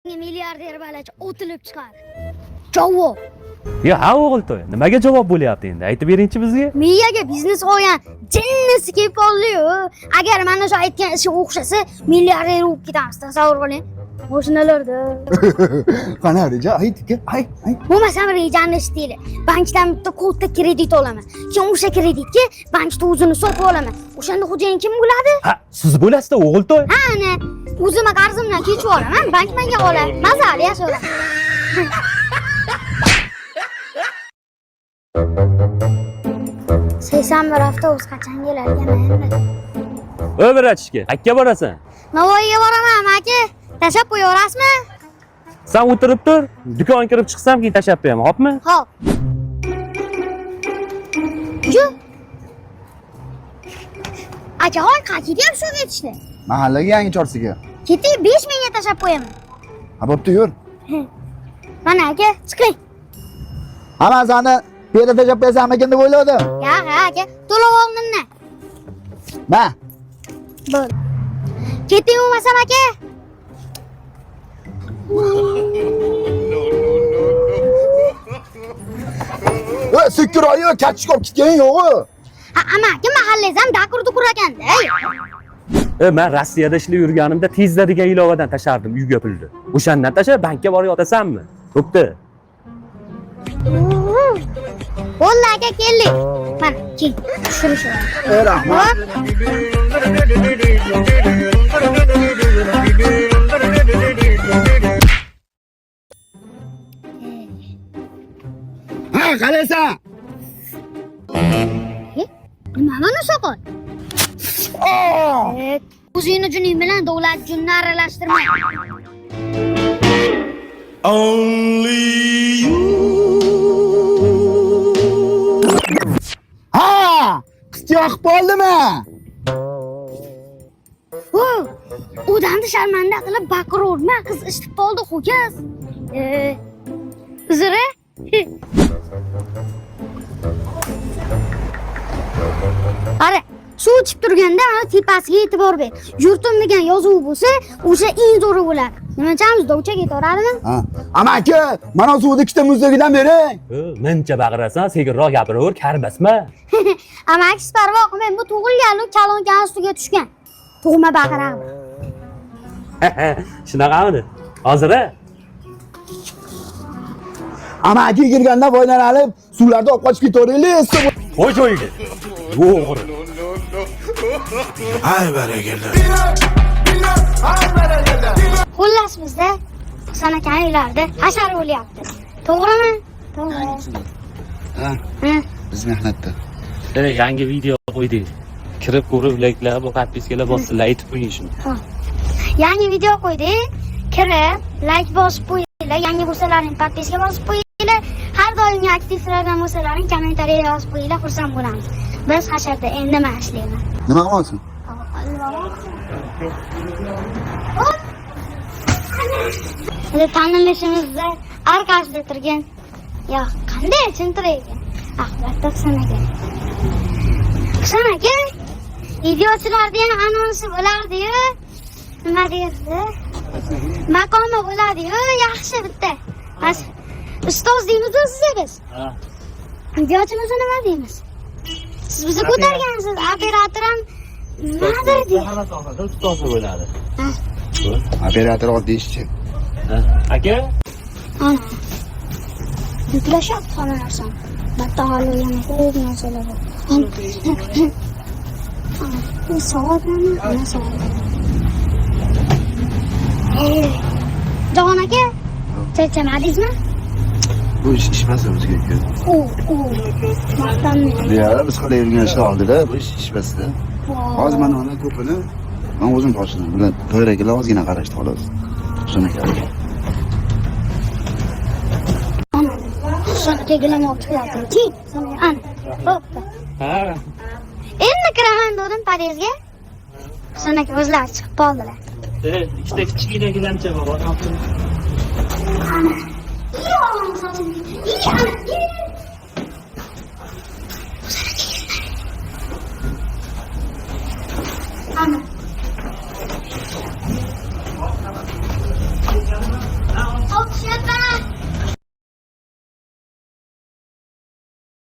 Milliarder balach o'tilib chiqadi. Javob. Ya ha o'g'iltoy, nimaga javob bo'lyapti endi? Aytib bering-chi bizga. Miyaga biznes olgan jinnisi kelib qoldi-yu. Agar mana shu aytgan ishga o'xshasa, milliarder bo'lib ketamiz. Tasavvur qiling. Mashinalarda. Qana reja, ayt-ka, ayt. Bo'lmasam rejani istayli. Bankdan bitta kodda kredit olaman. Keyin o'sha kreditga bankda o'zini sotib olaman. O'shanda xo'jayin kim bo'ladi? Ha, siz bo'lasizda o'g'iltoy. Ha, ana. O'zim qarzimdan kechib olaman, bank menga oladi. Mazali yashadim. Sesam bir avtobus qachon keladigan endi? O'brachishga, akka borasan. Navoiyga boraman, aka. Tashab qo'yaverasizmi? Sen o'tirib tur, do'kon kirib chiqsam keyin tashab qo'yaman, hopmi? Hop. Ju. Akaxon qayerga ham shu ketishdi? Mahallaga yangi chorsiga. Keting 5 mingga tashab qo'yaman. Ha, bo'pti, yur. Mana aka, chiqing. Hammani piyada tashab qo'yasanmikin deb o'yladim. Ya, aka, to'lab oldim-da. Ma. Bo'l. Keting bo'lmasam aka. Sikir oyi, kachish olib ketgan yo'q. Ha, ama aka mahallangiz ham dakur-dukur ekanda. Men Rossiyada ishlab yurganimda tezda degan ilovadan tashardim uyga pulni. O'shandan tashab bankka borib yotasanmi? Bo'pti. Bo'ldi aka, keldik. Mana, kel. Tushirish. Rahmat. Ha, qalaysan? Nima mana soqol? O'zingni juning bilan davlat junni aralashtirma. Only you. Ha! Qizcha yoqib qoldimi? Odamni sharmanda qilib baqiraverma, qiz ishlab qoldi, xo'jaz. Uzr. Ara, suv ichib turganda ana tepasiga e'tibor ber. Yurtimmigan yozuv bo'lsa, o'sha eng zo'ri bo'ladi. Nimachamiz dovcha ketaveradimi? Ha. Amaki, mana suvni ikkita muzligidan bering. Mencha baqirasan, sekinroq gapiraver, karbasma. Amaki parvo qilmang, bu tug'ilganlik chalongan ustiga tushgan. Tug'ma baqiradi. Shunaqamidi? Hozir-a? Amaki kirganda foydalanib, suvlarda olib qochib ketaveraylik. Qo'y joyiga. O'g'ri. Ay barakalla. Xullas bizda sanakani uylarda hashar bo'lyapti. To'g'rimi? To'g'ri. Ha, biz mehnatda. Yangi video qo'ydik. Kirib ko'rib, layklar, bu podpiskalar bosinglar, aytib qo'ying shuni. Yangi video qo'ydik. Kirib, like bosib qo'yinglar. Yangi bo'lsalaring podpiska bosib qo'yinglar. Har doimgi aktivlardan bo'lsalaring kommentariya yozib qo'yinglar, xursand bo'lamiz. Biz hasharda endi men ishlayman. Nima qilmoqchisan? Hadi tanilishimizda arkasida turgan. Ya, qanday tushuntiraykan? Albatta Husan aka. Videochilarda ham anonsi bo'lardi-yu. Nima derdi? Maqomi bo'ladi-yu, yaxshi bitta. Bas, ustoz deymiz-ku sizga biz. Ha. Videochimiz nima deymiz? Siz bizni ko'targansiz, operator ham nimadir deydi. Hamma sohada ustoz bo'ladi. Operator oddiy ishchi. Aka? Ana. Yuklashyapti hamma narsani. Bitta hali yana ko'p narsalar bor. Bu soatmi? Ana soat. Jon aka, charchamadingizmi? Bu ish ishmasa bizga. Maqtanmi? Ya, biz qilayotgan ishni oldida bu ish ishmasda. Hozir mana uni ko'pini men o'zim boshladim. Bular to'yragilar ozgina qarashdi xolos. Shuni kerak. Sana tegilam o'tib ki, ana. Bo'pti. Ha. Endi kiraman dedim podezga. Sanaki o'zlari chiqib qoldilar. Ikkita kichkina gilamcha bor, Ana. Ana.